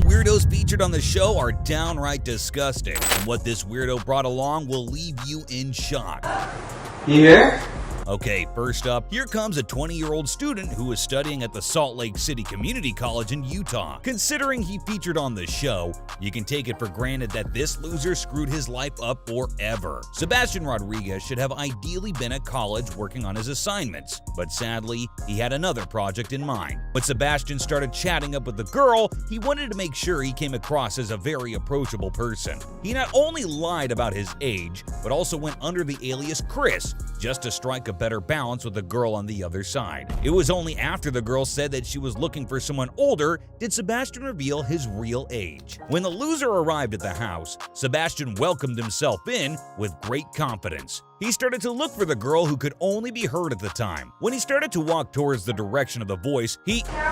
the weirdos featured on the show are downright disgusting, and what this weirdo brought along will leave you in shock. You here? Okay, first up, here comes a 20-year-old student who is studying at the Salt Lake City Community College in Utah. Considering he featured on the show, you can take it for granted that this loser screwed his life up forever. Sebastian Rodriguez should have ideally been at college working on his assignments, but sadly, he had another project in mind. When Sebastian started chatting up with the girl, he wanted to make sure he came across as a very approachable person. He not only lied about his age, but also went under the alias Chris, just to strike a better balance with the girl on the other side. It was only after the girl said that she was looking for someone older did Sebastian reveal his real age. When the loser arrived at the house, Sebastian welcomed himself in with great confidence. He started to look for the girl who could only be heard at the time. When he started to walk towards the direction of the voice,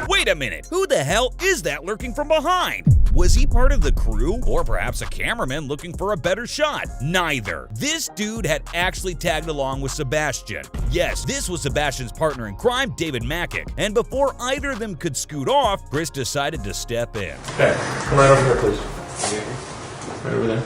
wait a minute, who the hell is that lurking from behind? Was he part of the crew, or perhaps a cameraman looking for a better shot? Neither. This dude had actually tagged along with Sebastian. Yes, this was Sebastian's partner in crime, David Mackick, and before either of them could scoot off, Chris decided to step in. Okay, come right over here, please. Right over there.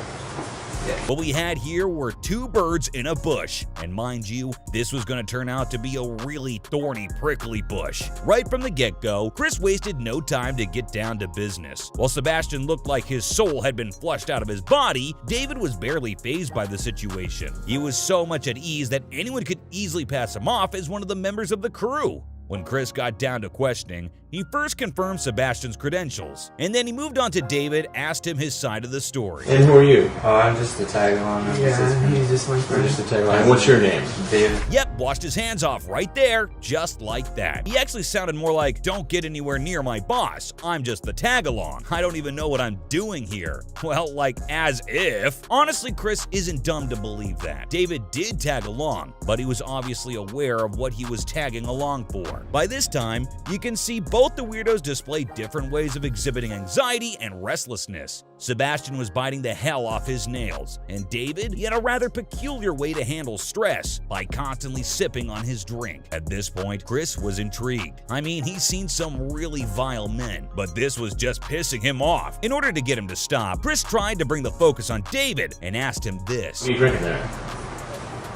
What we had here were two birds in a bush, and mind you, this was going to turn out to be a really thorny, prickly bush. Right from the get-go, Chris wasted no time to get down to business. While Sebastian looked like his soul had been flushed out of his body, David was barely fazed by the situation. He was so much at ease that anyone could easily pass him off as one of the members of the crew. When Chris got down to questioning, he first confirmed Sebastian's credentials, and then he moved on to David, asked him his side of the story. And who are you? Oh, I'm just the tag along. Yeah, he's just my friend. Just the tag along. And what's your name? David. Yep, washed his hands off right there, just like that. He actually sounded more like, don't get anywhere near my boss, I'm just the tag-along. I don't even know what I'm doing here. Well, like, as if. Honestly, Chris isn't dumb to believe that. David did tag along, but he was obviously aware of what he was tagging along for. By this time, you can see both the weirdos display different ways of exhibiting anxiety and restlessness. Sebastian was biting the hell off his nails, and David, he had a rather peculiar way to handle stress by constantly sipping on his drink. At this point, Chris was intrigued. I mean, he's seen some really vile men, but this was just pissing him off. In order to get him to stop, Chris tried to bring the focus on David and asked him this. What are you drinking there?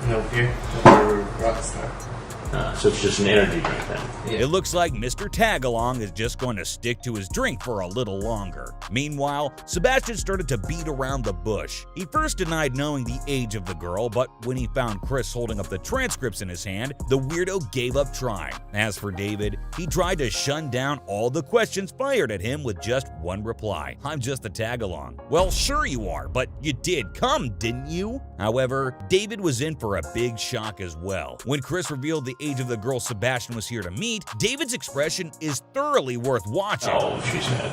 No beer. Rockstar. So it's just an energy drink then? Yeah. It looks like Mr. Tagalong is just going to stick to his drink for a little longer. Meanwhile, Sebastian started to beat around the bush. He first denied knowing the age of the girl, but when he found Chris holding up the transcripts in his hand, the weirdo gave up trying. As for David, he tried to shun down all the questions fired at him with just one reply. I'm just the Tagalong. Well, sure you are, but you did come, didn't you? However, David was in for a big shock as well. When Chris revealed the age of the girl Sebastian was here to meet, David's expression is thoroughly worth watching. Oh, she said.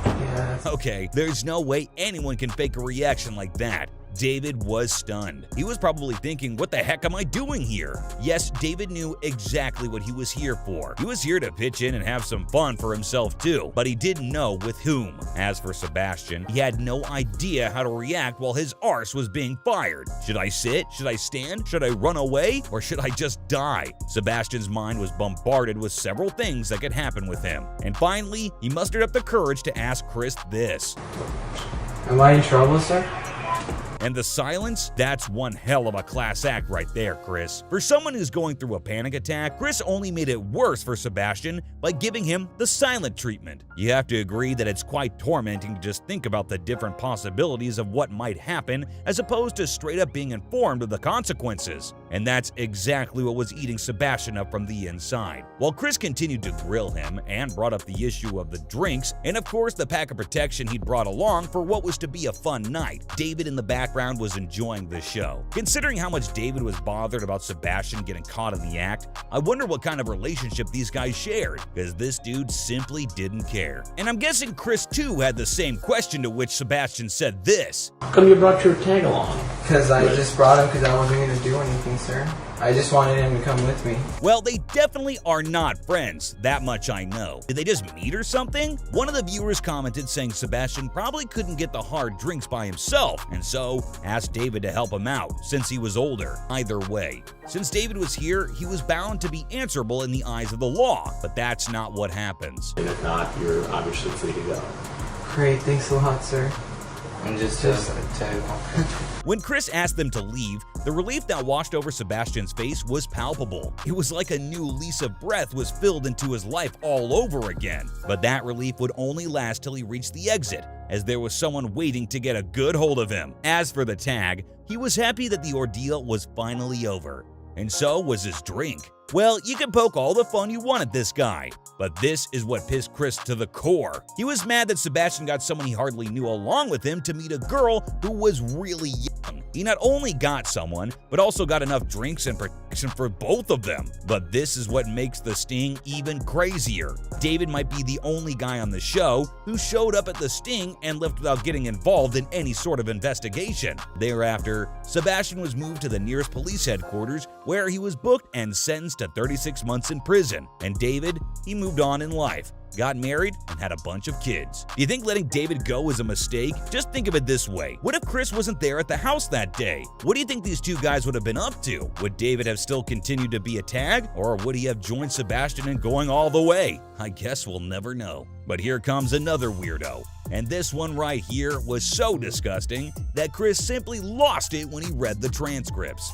Yeah. Okay, there's no way anyone can fake a reaction like that. David was stunned. He was probably thinking, what the heck am I doing here? Yes, David knew exactly what he was here for. He was here to pitch in and have some fun for himself too, but he didn't know with whom. As for Sebastian, he had no idea how to react while his arse was being fired. Should I sit? Should I stand? Should I run away? Or should I just die? Sebastian's mind was bombarded with several things that could happen with him. And finally, he mustered up the courage to ask Chris this. Am I in trouble, sir? And the silence? That's one hell of a class act right there, Chris. For someone who's going through a panic attack, Chris only made it worse for Sebastian by giving him the silent treatment. You have to agree that it's quite tormenting to just think about the different possibilities of what might happen as opposed to straight up being informed of the consequences. And that's exactly what was eating Sebastian up from the inside. While Chris continued to grill him and brought up the issue of the drinks and of course the pack of protection he'd brought along for what was to be a fun night, David in the background was enjoying the show. Considering how much David was bothered about Sebastian getting caught in the act, I wonder what kind of relationship these guys shared, because this dude simply didn't care. And I'm guessing Chris too had the same question, to which Sebastian said this. How come you brought your tag along? Because I just brought him because I wasn't going to do anything, sir. I just wanted him to come with me. Well, they definitely are not friends, that much I know. Did they just meet or something? One of the viewers commented saying Sebastian probably couldn't get the hard drinks by himself, and so asked David to help him out since he was older. Either way, since David was here, he was bound to be answerable in the eyes of the law, but that's not what happens. And if not, you're obviously free to go. Great, thanks a lot, sir. I'm just a tag along. When Chris asked them to leave, the relief that washed over Sebastian's face was palpable. It was like a new lease of breath was filled into his life all over again. But that relief would only last till he reached the exit, as there was someone waiting to get a good hold of him. As for the tag, he was happy that the ordeal was finally over. And so was his drink. Well, you can poke all the fun you want at this guy, but this is what pissed Chris to the core. He was mad that Sebastian got someone he hardly knew along with him to meet a girl who was really young. He not only got someone, but also got enough drinks and protection for both of them. But this is what makes the sting even crazier. David might be the only guy on the show who showed up at the sting and left without getting involved in any sort of investigation. Thereafter, Sebastian was moved to the nearest police headquarters, where he was booked and sentenced to 36 months in prison. And David, he moved on in life, got married, and had a bunch of kids. Do you think letting David go was a mistake? Just think of it this way. What if Chris wasn't there at the house that day? What do you think these two guys would have been up to? Would David have still continued to be a tag? Or would he have joined Sebastian in going all the way? I guess we'll never know. But here comes another weirdo. And this one right here was so disgusting that Chris simply lost it when he read the transcripts.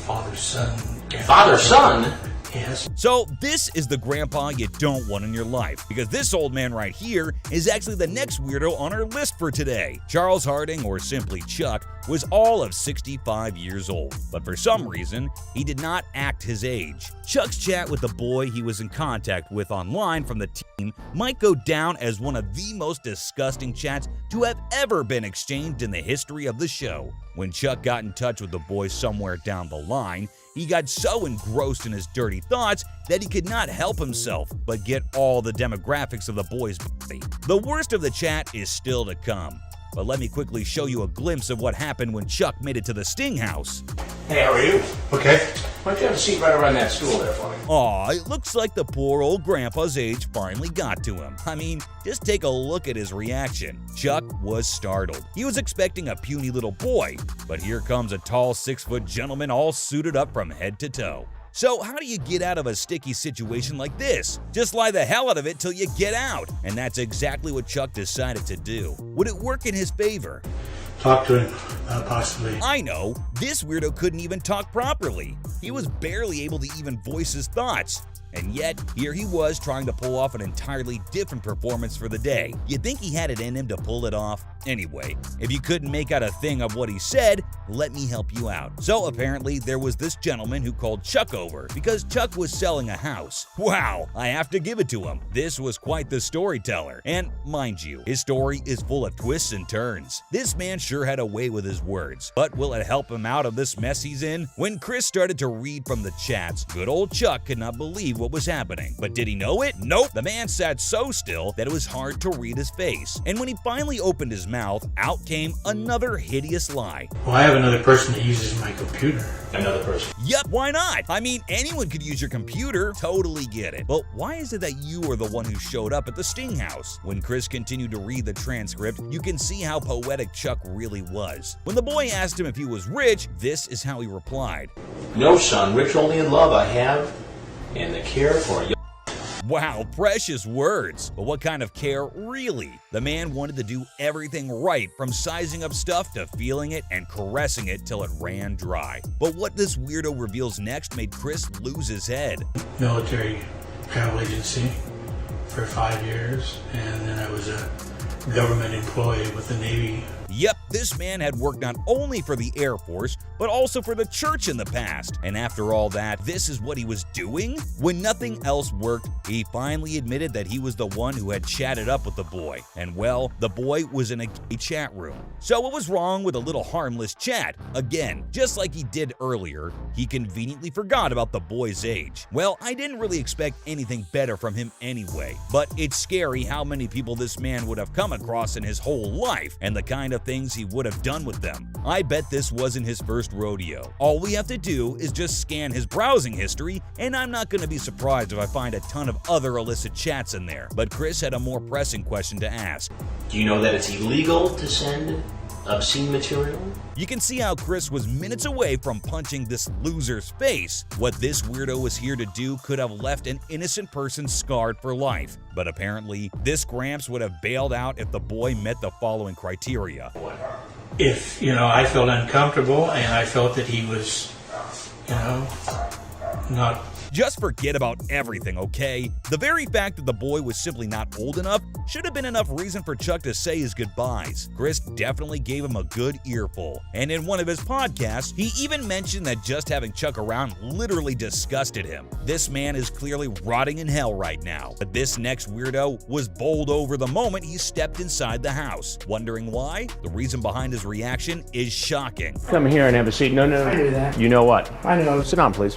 Father-son. Father-son? Yes. So this is the grandpa you don't want in your life, because this old man right here is actually the next weirdo on our list for today. Charles Harding, or simply Chuck, was all of 65 years old, but for some reason, he did not act his age. Chuck's chat with the boy he was in contact with online from the team might go down as one of the most disgusting chats to have ever been exchanged in the history of the show. When Chuck got in touch with the boy somewhere down the line, he got so engrossed in his dirty thoughts that he could not help himself but get all the demographics of the boy's body. The worst of the chat is still to come, but let me quickly show you a glimpse of what happened when Chuck made it to the Sting house. Hey, how are you? Okay. Why don't you have a seat right around that stool there for me? Aw, it looks like the poor old grandpa's age finally got to him. I mean, just take a look at his reaction. Chuck was startled. He was expecting a puny little boy, but here comes a tall 6-foot gentleman all suited up from head to toe. So how do you get out of a sticky situation like this? Just lie the hell out of it till you get out. And that's exactly what Chuck decided to do. Would it work in his favor? Talk to him, possibly. I know, this weirdo couldn't even talk properly. He was barely able to even voice his thoughts. And yet, here he was trying to pull off an entirely different performance for the day. You'd think he had it in him to pull it off? Anyway, if you couldn't make out a thing of what he said, let me help you out. So apparently, there was this gentleman who called Chuck over because Chuck was selling a house. Wow, I have to give it to him. This was quite the storyteller. And mind you, his story is full of twists and turns. This man sure had a way with his words. But will it help him out of this mess he's in? When Chris started to read from the chats, good old Chuck could not believe what was happening. But did he know it? Nope. The man sat so still that it was hard to read his face. And when he finally opened his mouth, out came another hideous lie. Well, I have another person that uses my computer. Another person. Yep, why not? I mean, anyone could use your computer. Totally get it. But why is it that you are the one who showed up at the Sting house? When Chris continued to read the transcript, you can see how poetic Chuck really was. When the boy asked him if he was rich, this is how he replied. No, son. Rich only in love I have, and the care for you. Wow, precious words. But what kind of care, really? The man wanted to do everything right, from sizing up stuff to feeling it and caressing it till it ran dry. But what this weirdo reveals next made Chris lose his head. Military travel agency for 5 years, and then I was a government employee with the Navy. Yep, this man had worked not only for the Air Force, but also for the church in the past. And after all that, this is what he was doing? When nothing else worked, he finally admitted that he was the one who had chatted up with the boy. And well, the boy was in a gay chat room. So what was wrong with a little harmless chat? Again, just like he did earlier, he conveniently forgot about the boy's age. Well, I didn't really expect anything better from him anyway. But it's scary how many people this man would have come across in his whole life, and the kind of things he would have done with them. I bet this wasn't his first rodeo. All we have to do is just scan his browsing history, and I'm not going to be surprised if I find a ton of other illicit chats in there. But Chris had a more pressing question to ask. Do you know that it's illegal to send obscene material? You can see how Chris was minutes away from punching this loser's face. What this weirdo was here to do could have left an innocent person scarred for life. But apparently, this Gramps would have bailed out if the boy met the following criteria. If, I felt uncomfortable and I felt that he was, not... Just forget about everything, okay? The very fact that the boy was simply not old enough should have been enough reason for Chuck to say his goodbyes. Chris definitely gave him a good earful. And in one of his podcasts, he even mentioned that just having Chuck around literally disgusted him. This man is clearly rotting in hell right now. But this next weirdo was bowled over the moment he stepped inside the house. Wondering why? The reason behind his reaction is shocking. Come here and have a seat. No. I knew that. You know what? I know. Sit down, please.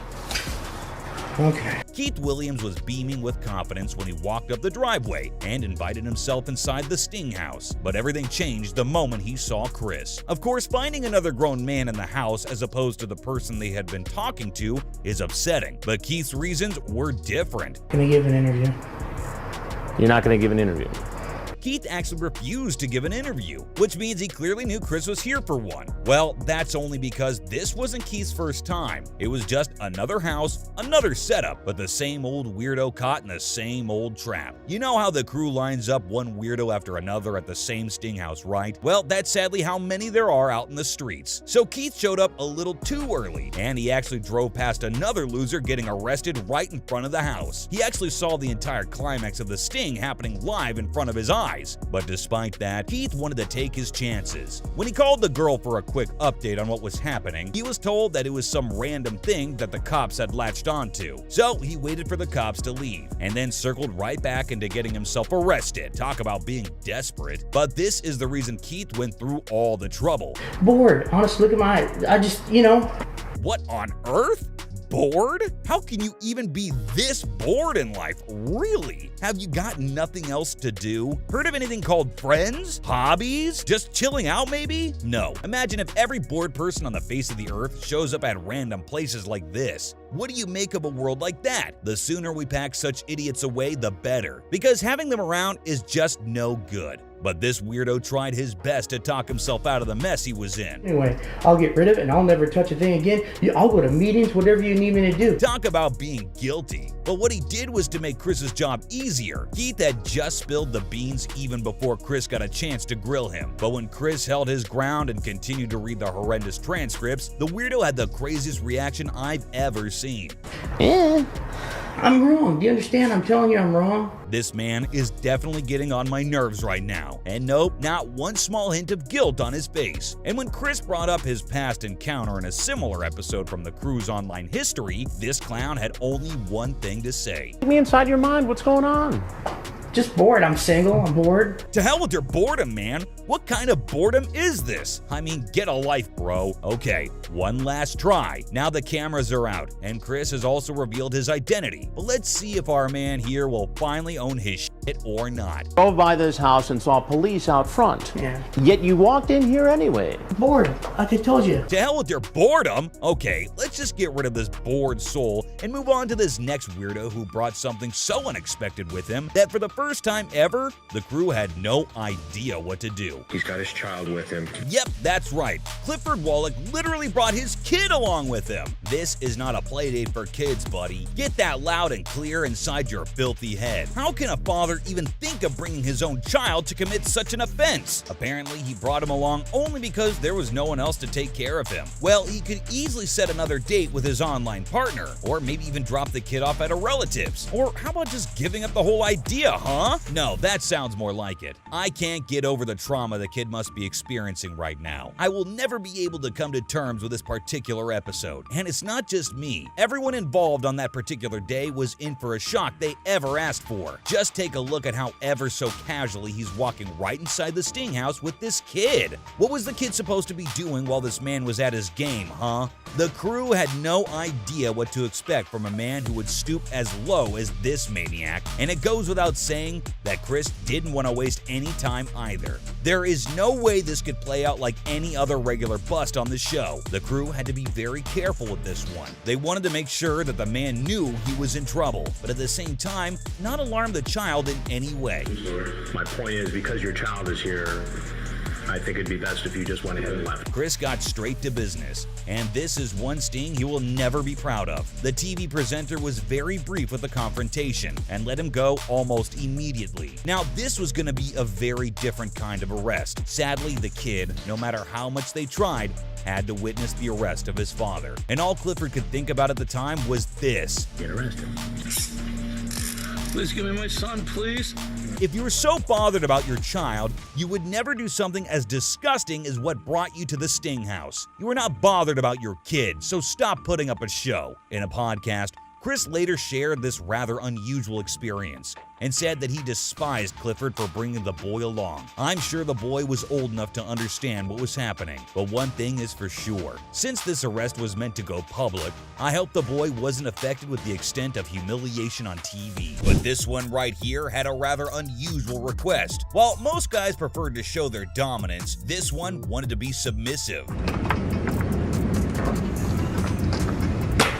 Okay. Keith Williams was beaming with confidence when he walked up the driveway and invited himself inside the Sting house. But everything changed the moment he saw Chris. Of course, finding another grown man in the house as opposed to the person they had been talking to is upsetting. But Keith's reasons were different. Can I give an interview? You're not going to give an interview. Keith actually refused to give an interview, which means he clearly knew Chris was here for one. Well, that's only because this wasn't Keith's first time. It was just another house, another setup, but the same old weirdo caught in the same old trap. You know how the crew lines up one weirdo after another at the same Sting house, right? Well, that's sadly how many there are out in the streets. So Keith showed up a little too early, and he actually drove past another loser getting arrested right in front of the house. He actually saw the entire climax of the Sting happening live in front of his eyes. But despite that, Keith wanted to take his chances. When he called the girl for a quick update on what was happening, he was told that it was some random thing that the cops had latched onto. So he waited for the cops to leave, and then circled right back into getting himself arrested. Talk about being desperate. But this is the reason Keith went through all the trouble. Bored. Honestly, look at my eyes. I just, What on earth? Bored? How can you even be this bored in life? Really? Have you got nothing else to do? Heard of anything called friends? Hobbies? Just chilling out maybe? No. Imagine if every bored person on the face of the earth shows up at random places like this. What do you make of a world like that? The sooner we pack such idiots away, the better. Because having them around is just no good. But this weirdo tried his best to talk himself out of the mess he was in. Anyway, I'll get rid of it and I'll never touch a thing again. I'll go to meetings, whatever you need me to do. Talk about being guilty. But what he did was to make Chris's job easier. Keith had just spilled the beans even before Chris got a chance to grill him. But when Chris held his ground and continued to read the horrendous transcripts, the weirdo had the craziest reaction I've ever seen. Yeah. I'm wrong. Do you understand? I'm telling you I'm wrong. This man is definitely getting on my nerves right now. And nope, not one small hint of guilt on his face. And when Chris brought up his past encounter in a similar episode from the crew's online history, this clown had only one thing to say. Get me inside your mind. What's going on? Just bored. I'm single. I'm bored. To hell with your boredom, man. What kind of boredom is this? I mean, get a life, bro. Okay, one last try. Now the cameras are out, and Chris has also revealed his identity. But let's see if our man here will finally own his shit or not. Drove by this house and saw police out front. Yeah. Yet you walked in here anyway. Bored. Like I told you. To hell with your boredom. Okay, let's just get rid of this bored soul and move on to this next weirdo who brought something so unexpected with him that for the first time ever, the crew had no idea what to do. He's got his child with him. Yep, that's right. Clifford Wallock literally brought his kid along with him. This is not a playdate for kids, buddy. Get that loud and clear inside your filthy head. How can a father even think of bringing his own child to commit such an offense? Apparently, he brought him along only because there was no one else to take care of him. Well, he could easily set another date with his online partner, or maybe even drop the kid off at a relative's. Or how about just giving up the whole idea, huh? No, that sounds more like it. I can't get over the trauma the kid must be experiencing right now. I will never be able to come to terms with this particular episode. And it's not just me. Everyone involved on that particular day was in for a shock they ever asked for. Just take a look at how ever so casually he's walking right inside the sting house with this kid. What was the kid supposed to be doing while this man was at his game, huh? The crew had no idea what to expect from a man who would stoop as low as this maniac, and it goes without saying that Chris didn't want to waste any time either. There is no way this could play out like any other regular bust on the show. The crew had to be very careful with this one. They wanted to make sure that the man knew he was in trouble, but at the same time, not alarm the child in any way. My point is, because your child is here, I think it'd be best if you just went ahead and left. Chris got straight to business, and this is one sting he will never be proud of. The TV presenter was very brief with the confrontation and let him go almost immediately. Now, this was going to be a very different kind of arrest. Sadly, the kid, no matter how much they tried, had to witness the arrest of his father. And all Clifford could think about at the time was this. Get arrested. Please give me my son, please. If you were so bothered about your child, you would never do something as disgusting as what brought you to the sting house. You were not bothered about your kid, so stop putting up a show. In a podcast, Chris later shared this rather unusual experience and said that he despised Clifford for bringing the boy along. I'm sure the boy was old enough to understand what was happening, but one thing is for sure. Since this arrest was meant to go public, I hope the boy wasn't affected with the extent of humiliation on TV. But this one right here had a rather unusual request. While most guys preferred to show their dominance, this one wanted to be submissive.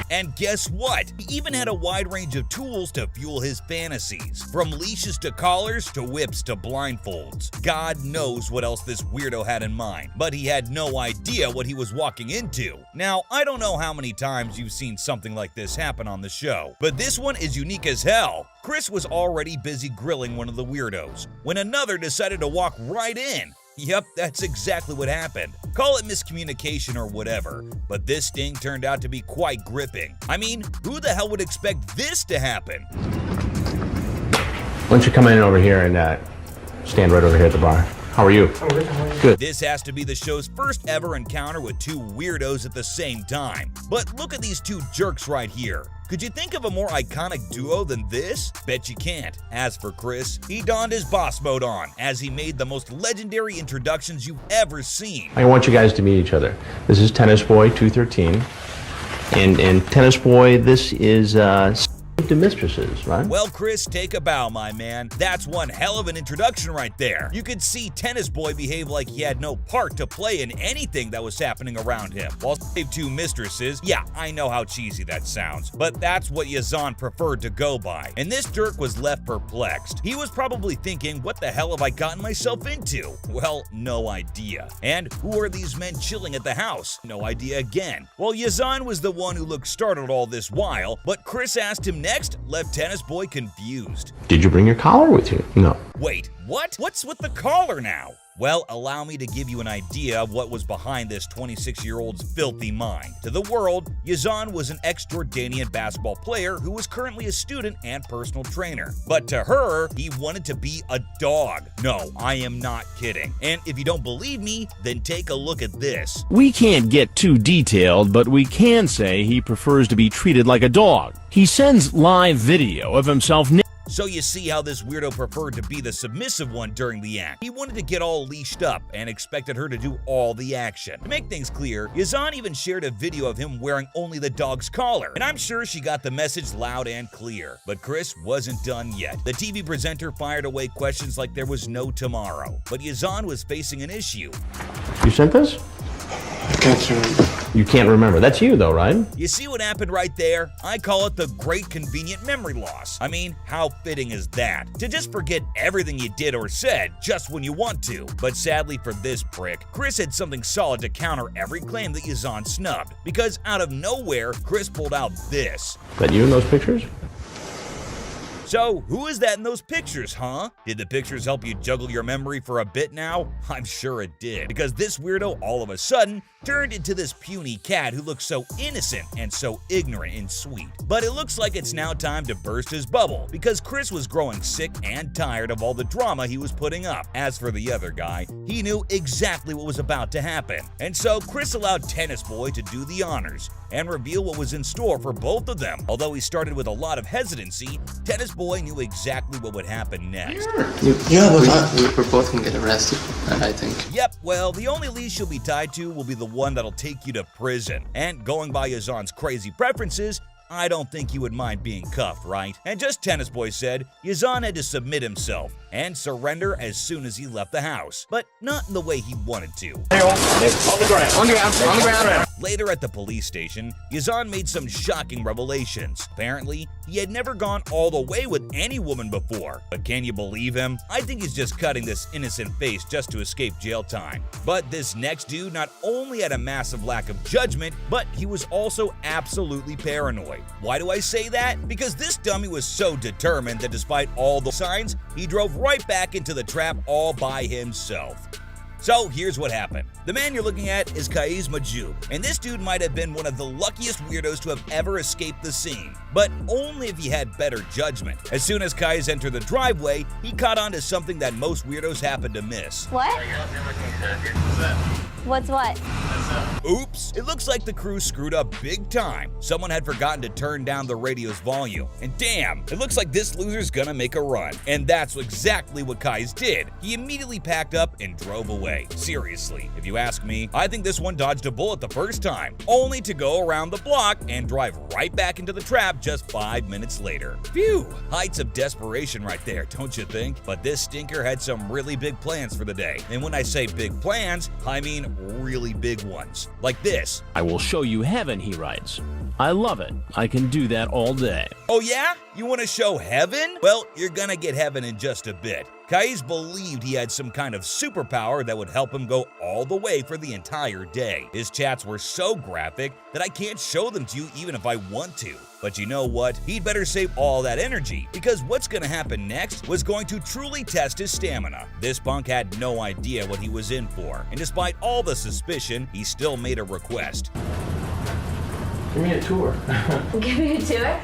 And guess what? He even had a wide range of tools to fuel his fantasies. From leashes to collars to whips to blindfolds. God knows what else this weirdo had in mind, but he had no idea what he was walking into. Now, I don't know how many times you've seen something like this happen on the show, but this one is unique as hell. Chris was already busy grilling one of the weirdos when another decided to walk right in. Yep, that's exactly what happened. Call it miscommunication or whatever, but this sting turned out to be quite gripping. I mean, who the hell would expect this to happen? Why don't you come in over here and stand right over here at the bar? How are you? Good. This has to be the show's first ever encounter with two weirdos at the same time. But look at these two jerks right here. Could you think of a more iconic duo than this? Bet you can't. As for Chris, he donned his boss mode on as he made the most legendary introductions you've ever seen. I want you guys to meet each other. This is Tennis Boy 213. And Tennis Boy, this is to Mistresses, right? Well, Chris, take a bow, my man. That's one hell of an introduction right there. You could see Tennis Boy behave like he had no part to play in anything that was happening around him. While Save Two Mistresses, yeah, I know how cheesy that sounds, but that's what Yazan preferred to go by. And this jerk was left perplexed. He was probably thinking, what the hell have I gotten myself into? Well, no idea. And who are these men chilling at the house? No idea again. Well, Yazan was the one who looked startled all this while, but Chris asked him next, left Tennis Boy confused. Did you bring your collar with you? No. Wait, what? What's with the collar now? Well, allow me to give you an idea of what was behind this 26-year-old's filthy mind. To the world, Yazan was an ex-Jordanian basketball player who was currently a student and personal trainer. But to her, he wanted to be a dog. No, I am not kidding. And if you don't believe me, then take a look at this. We can't get too detailed, but we can say he prefers to be treated like a dog. He sends live video of himself So you see how this weirdo preferred to be the submissive one during the act. He wanted to get all leashed up and expected her to do all the action. To make things clear, Yazan even shared a video of him wearing only the dog's collar, and I'm sure she got the message loud and clear. But Chris wasn't done yet. The TV presenter fired away questions like there was no tomorrow, but Yazan was facing an issue. You sent this? I can't remember. You can't remember. That's you, though, right? You see what happened right there? I call it the great convenient memory loss. I mean, how fitting is that? To just forget everything you did or said just when you want to. But sadly for this prick, Chris had something solid to counter every claim that Yazan snubbed. Because out of nowhere, Chris pulled out this. Is that you in those pictures? So, who is that in those pictures, huh? Did the pictures help you juggle your memory for a bit now? I'm sure it did, because this weirdo all of a sudden turned into this puny cat who looks so innocent and so ignorant and sweet. But it looks like it's now time to burst his bubble, because Chris was growing sick and tired of all the drama he was putting up. As for the other guy, he knew exactly what was about to happen. And so Chris allowed Tennis Boy to do the honors and reveal what was in store for both of them. Although he started with a lot of hesitancy, Tennis Boy Boy knew exactly what would happen next. We're both gonna get arrested, I think. Yep, well, the only leash you'll be tied to will be the one that'll take you to prison. And going by Yazan's crazy preferences, I don't think he would mind being cuffed, right? And just Tennis Boy said, Yazan had to submit himself and surrender as soon as he left the house, but not in the way he wanted to. On the ground. Later at the police station, Yazan made some shocking revelations. Apparently, he had never gone all the way with any woman before. But can you believe him? I think he's just cutting this innocent face just to escape jail time. But this next dude not only had a massive lack of judgment, but he was also absolutely paranoid. Why do I say that? Because this dummy was so determined that despite all the signs, he drove right back into the trap all by himself. So here's what happened. The man you're looking at is Kaiz Majub, and this dude might have been one of the luckiest weirdos to have ever escaped the scene, but only if he had better judgment. As soon as Kaiz entered the driveway, he caught on to something that most weirdos happen to miss. What? What's what? Oops, it looks like the crew screwed up big time. Someone had forgotten to turn down the radio's volume. And damn, it looks like this loser's gonna make a run. And that's exactly what Kaiz did. He immediately packed up and drove away. Seriously, if you ask me, I think this one dodged a bullet the first time, only to go around the block and drive right back into the trap just 5 minutes later. Phew, heights of desperation right there, don't you think? But this stinker had some really big plans for the day. And when I say big plans, I mean really big ones. Like this. I will show you heaven, he writes. I love it. I can do that all day. Oh yeah? You want to show heaven? Well, you're gonna get heaven in just a bit. Kaiz believed he had some kind of superpower that would help him go all the way for the entire day. His chats were so graphic that I can't show them to you even if I want to. But you know what? He'd better save all that energy, because what's gonna happen next was going to truly test his stamina. This punk had no idea what he was in for, and despite all the suspicion, he still made a request. Give me a tour. Give me a tour?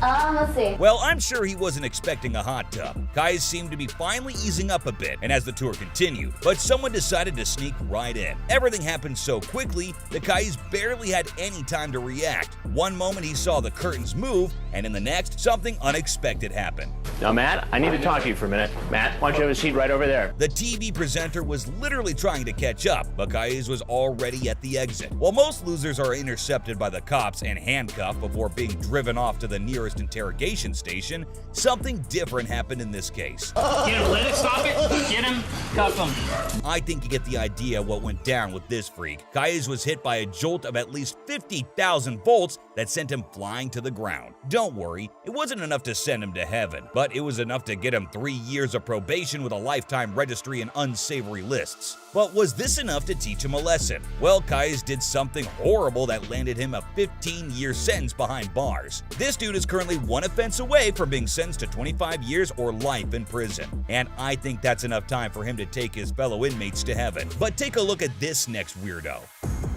Let's see. Well, I'm sure he wasn't expecting a hot tub. Kaiz seemed to be finally easing up a bit, and as the tour continued, but someone decided to sneak right in. Everything happened so quickly that Kaiz barely had any time to react. One moment he saw the curtains move, and in the next, something unexpected happened. Now, Matt, I need to talk to you for a minute. Matt, why don't you have a seat right over there? The TV presenter was literally trying to catch up, but Kaiz was already at the exit. While most losers are intercepted by the cops and handcuffed before being driven off to the nearest interrogation station, something different happened in this case. Get him, let it stop it. Get him, cuff him. I think you get the idea what went down with this freak. Kaiz was hit by a jolt of at least 50,000 volts that sent him flying to the ground. Don't worry, it wasn't enough to send him to heaven, but it was enough to get him 3 years of probation with a lifetime registry and unsavory lists. But was this enough to teach him a lesson? Well, Kaiz did something horrible that landed him a 15-year sentence behind bars. This dude is currently one offense away from being sentenced to 25 years or life in prison. And I think that's enough time for him to take his fellow inmates to heaven. But take a look at this next weirdo.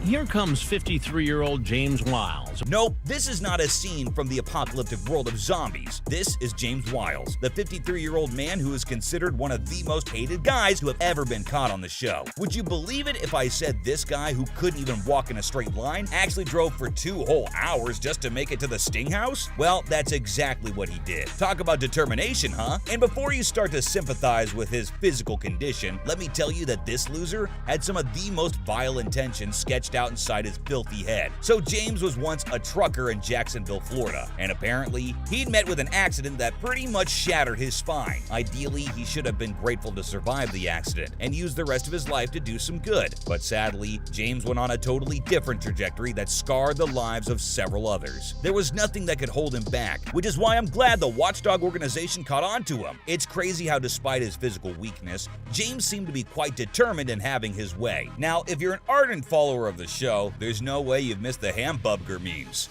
Here comes 53-year-old James Wiles. Nope, this is not a scene from the apocalyptic world of zombies. This is James Wiles, the 53-year-old man who is considered one of the most hated guys who have ever been caught on the show. Would you believe it if I said this guy, who couldn't even walk in a straight line, actually drove for 2 whole hours just to make it to the Sting House? Well, that's exactly what he did. Talk about determination, huh? And before you start to sympathize with his physical condition, let me tell you that this loser had some of the most vile intentions sketched out inside his filthy head. So James was once a trucker in Jacksonville, Florida, and apparently he'd met with an accident that pretty much shattered his spine. Ideally, he should have been grateful to survive the accident and use the rest of his life to do some good. But sadly, James went on a totally different trajectory that scarred the lives of several others. There was nothing that could hold him back, which is why I'm glad the Watchdog organization caught on to him. It's crazy how, despite his physical weakness, James seemed to be quite determined in having his way. Now, if you're an ardent follower of the show, there's no way you've missed the Hambubger memes.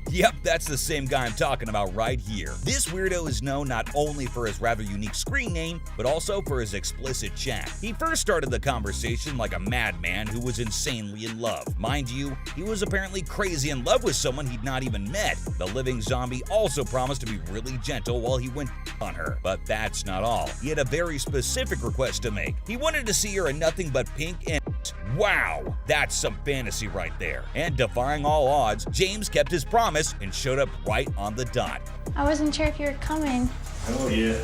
Yep, that's the same guy I'm talking about right here. This weirdo is known not only for his rather unique screen name, but also for his explicit chat. He first started the conversation like a madman who was insanely in love. Mind you, he was apparently crazy in love with someone he'd not even met. The living zombie also promised to be really gentle while he went on her. But that's not all. He had a very specific request to make. He wanted to see her in nothing but pink and Wow, that's some fantasy right there. And defying all odds, James kept his promise and showed up right on the dot. I wasn't sure if you were coming. Oh yeah,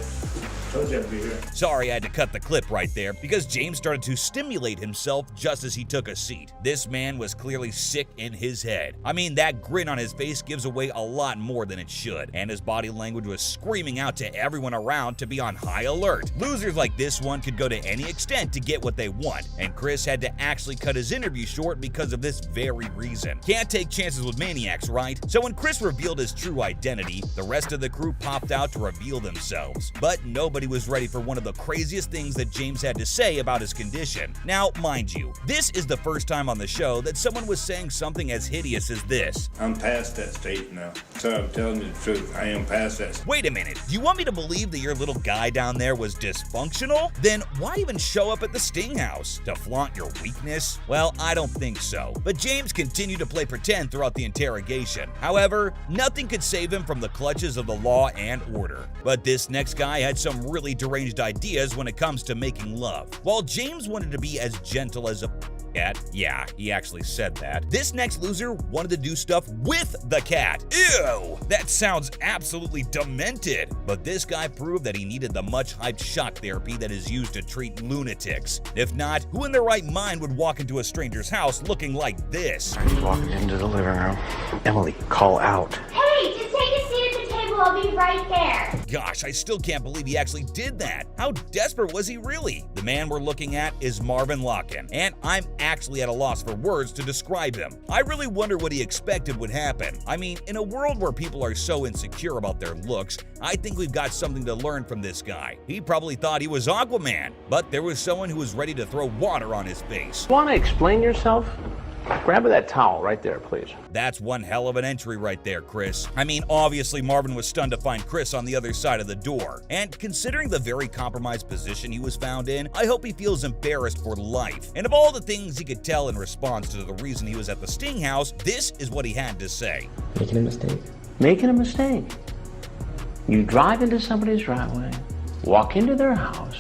told you I'd be here. Sorry I had to cut the clip right there because James started to stimulate himself just as he took a seat. This man was clearly sick in his head. I mean, that grin on his face gives away a lot more than it should, and his body language was screaming out to everyone around to be on high alert. Losers like this one could go to any extent to get what they want, and Chris had to actually cut his interview short because of this very reason. Can't take chances with maniacs, right? So when Chris revealed his true identity, the rest of the crew popped out to reveal themselves. But nobody was ready for one of the craziest things that James had to say about his condition. Now, mind you, this is the first time on the show that someone was saying something as hideous as this. I'm past that state now. So I'm telling you the truth. I am past that. Wait a minute, do you want me to believe that your little guy down there was dysfunctional? Then why even show up at the Sting House? To flaunt your weakness? Well, I don't think so. But James continued to play pretend throughout the interrogation. However, nothing could save him from the clutches of the law and order. But this next guy had some really deranged ideas when it comes to making love. While James wanted to be as gentle as a cat, yeah, he actually said that, this next loser wanted to do stuff with the cat. Ew! That sounds absolutely demented. But this guy proved that he needed the much-hyped shock therapy that is used to treat lunatics. If not, who in their right mind would walk into a stranger's house looking like this? He's walking into the living room. Emily, call out. Hey, just take a seat at the table. I'll be right there. Gosh, I still can't believe he actually did that. How desperate was he really? The man we're looking at is Marvin Locken, and I'm actually at a loss for words to describe him. I really wonder what he expected would happen. I mean, in a world where people are so insecure about their looks, I think we've got something to learn from this guy. He probably thought he was Aquaman, but there was someone who was ready to throw water on his face. Want to explain yourself? Grab that towel right there, please. That's one hell of an entry right there, Chris. I mean, obviously Marvin was stunned to find Chris on the other side of the door. And considering the very compromised position he was found in, I hope he feels embarrassed for life. And of all the things he could tell in response to the reason he was at the Sting House, this is what he had to say. Making a mistake. Making a mistake. You drive into somebody's driveway, walk into their house.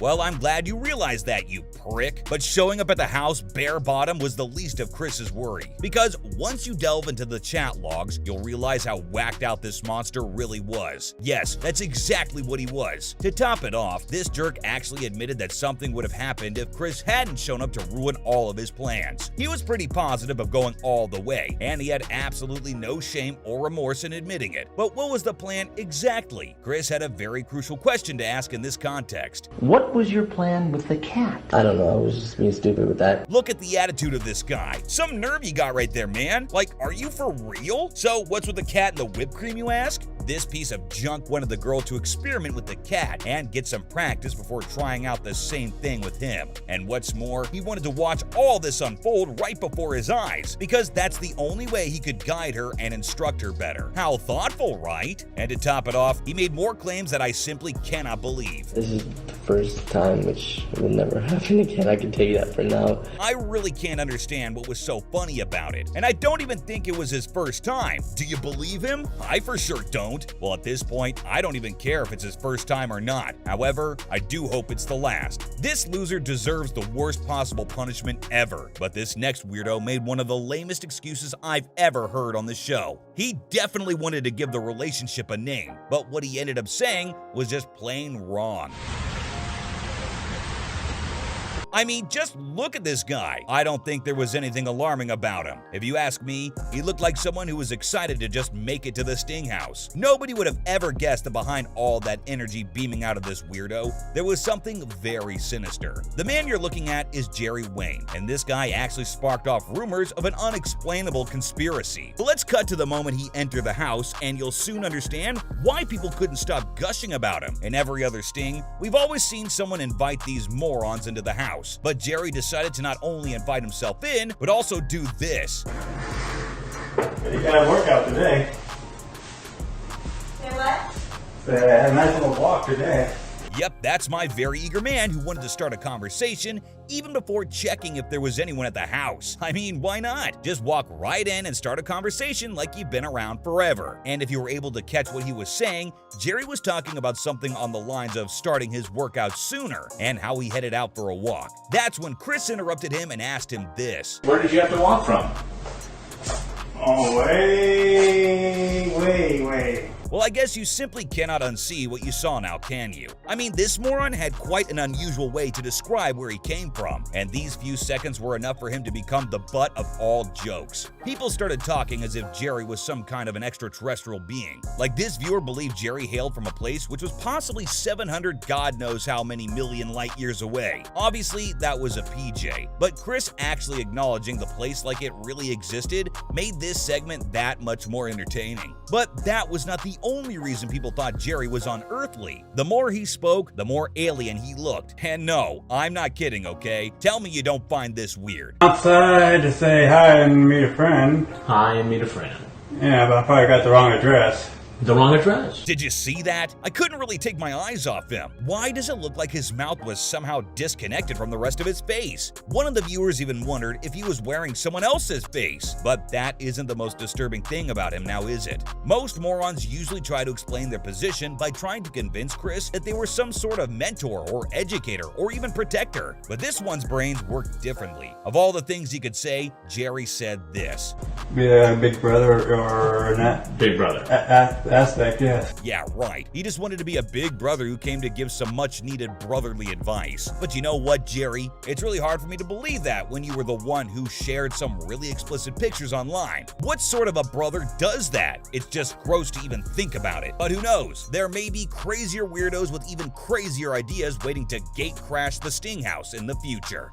Well, I'm glad you realized that, you prick. But showing up at the house bare bottom was the least of Chris's worry. Because once you delve into the chat logs, you'll realize how whacked out this monster really was. Yes, that's exactly what he was. To top it off, this jerk actually admitted that something would have happened if Chris hadn't shown up to ruin all of his plans. He was pretty positive of going all the way, and he had absolutely no shame or remorse in admitting it. But what was the plan exactly? Chris had a very crucial question to ask in this context. What was your plan with the cat? I don't know, I was just being stupid with that. Look at the attitude of this guy. Some nerve you got right there, man. Like, are you for real? So what's with the cat and the whipped cream, you ask? This piece of junk wanted the girl to experiment with the cat and get some practice before trying out the same thing with him. And what's more, he wanted to watch all this unfold right before his eyes, because that's the only way he could guide her and instruct her better. How thoughtful, right? And to top it off, he made more claims that I simply cannot believe. This is the first time, which will never happen again, I can tell you that for now. I really can't understand what was so funny about it, and I don't even think it was his first time. Do you believe him? I for sure don't. Well, at this point, I don't even care if it's his first time or not. However, I do hope it's the last. This loser deserves the worst possible punishment ever, but this next weirdo made one of the lamest excuses I've ever heard on the show. He definitely wanted to give the relationship a name, but what he ended up saying was just plain wrong. I mean, just look at this guy. I don't think there was anything alarming about him. If you ask me, he looked like someone who was excited to just make it to the Sting House. Nobody would have ever guessed that behind all that energy beaming out of this weirdo, there was something very sinister. The man you're looking at is Jerry Wayne, and this guy actually sparked off rumors of an unexplainable conspiracy. But let's cut to the moment he entered the house, and you'll soon understand why people couldn't stop gushing about him. In every other Sting, we've always seen someone invite these morons into the house. But Jerry decided to not only invite himself in, but also do this. Any kind of workout today. Say what? I had a nice little walk today. Yep, that's my very eager man who wanted to start a conversation even before checking if there was anyone at the house. I mean, why not? Just walk right in and start a conversation like you've been around forever. And if you were able to catch what he was saying, Jerry was talking about something on the lines of starting his workout sooner and how he headed out for a walk. That's when Chris interrupted him and asked him this. Where did you have to walk from? Oh, way. Well, I guess you simply cannot unsee what you saw now, can you? I mean, this moron had quite an unusual way to describe where he came from, and these few seconds were enough for him to become the butt of all jokes. People started talking as if Jerry was some kind of an extraterrestrial being. Like, this viewer believed Jerry hailed from a place which was possibly 700 God knows how many million light years away. Obviously, that was a PJ, but Chris actually acknowledging the place like it really existed made this segment that much more entertaining. But that was not the only reason people thought Jerry was unearthly. The more he spoke, the more alien he looked. And no, I'm not kidding, okay? Tell me you don't find this weird. Outside to say hi and meet a friend. Hi and meet a friend. Yeah, but I probably got the wrong address. The wrong address. Did you see that? I couldn't really take my eyes off him. Why does it look like his mouth was somehow disconnected from the rest of his face? One of the viewers even wondered if he was wearing someone else's face. But that isn't the most disturbing thing about him now, is it? Most morons usually try to explain their position by trying to convince Chris that they were some sort of mentor or educator or even protector. But this one's brains work differently. Of all the things he could say, Jerry said this. Be a big brother or not? Big brother. Aspect, yes. Yeah, right. He just wanted to be a big brother who came to give some much-needed brotherly advice. But you know what, Jerry? It's really hard for me to believe that when you were the one who shared some really explicit pictures online. What sort of a brother does that? It's just gross to even think about it. But who knows? There may be crazier weirdos with even crazier ideas waiting to gate crash the Sting House in the future.